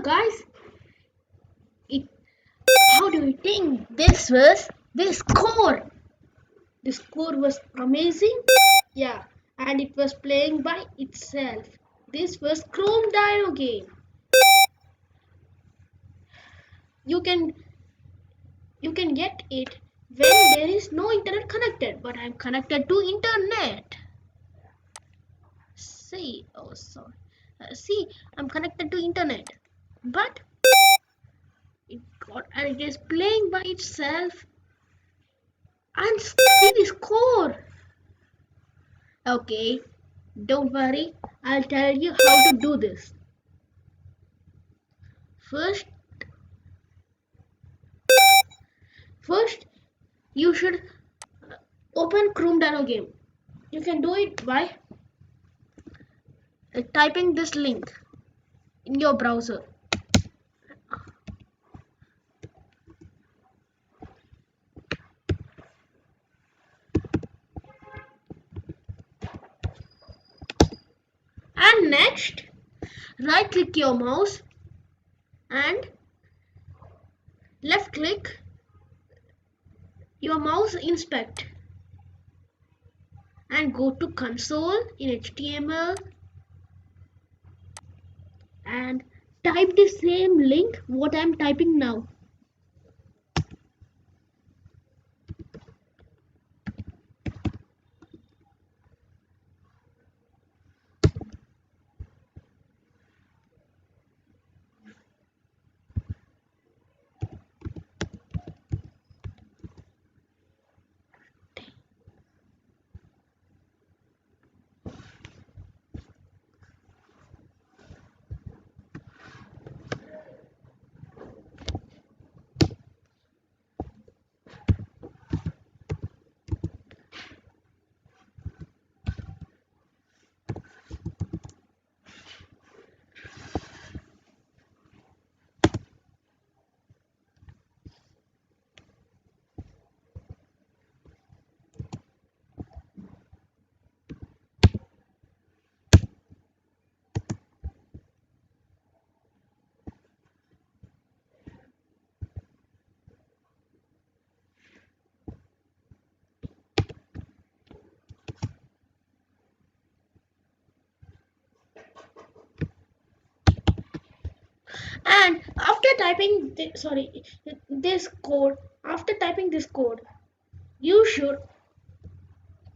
guys, it, how do you think this was? This score? The score was amazing. Yeah, and it was playing by itself. This was Chrome Dino game. You can you can get it when there is no internet connected, but I'm connected to internet. See, oh sorry. See, I'm connected to internet, but and it is playing by itself and see the score. Okay, don't worry, I'll tell you how to do this. First, first you should open Chrome Dino game. You can do it by typing this link in your browser. And next, right click your mouse and left click your mouse inspect and go to console in HTML and type the same link what I'm typing now. And after typing this code, after typing this code, you should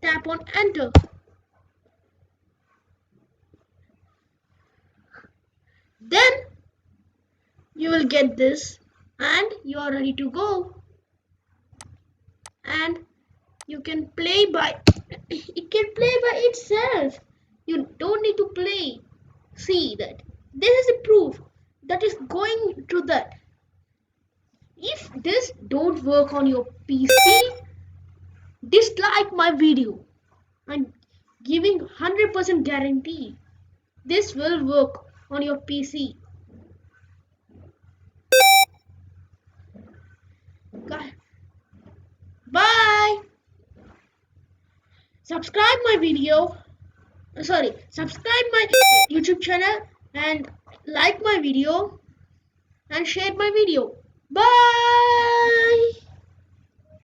tap on enter. Then you will get this and you are ready to go. And you can play by it can play by itself. You don't need to play. See that this is a proof that is going to that. If this don't work on your PC, dislike my video. I'm giving 100% guarantee this will work on your PC. Bye. Subscribe my video. Subscribe my YouTube channel and like my video and share my video. Bye.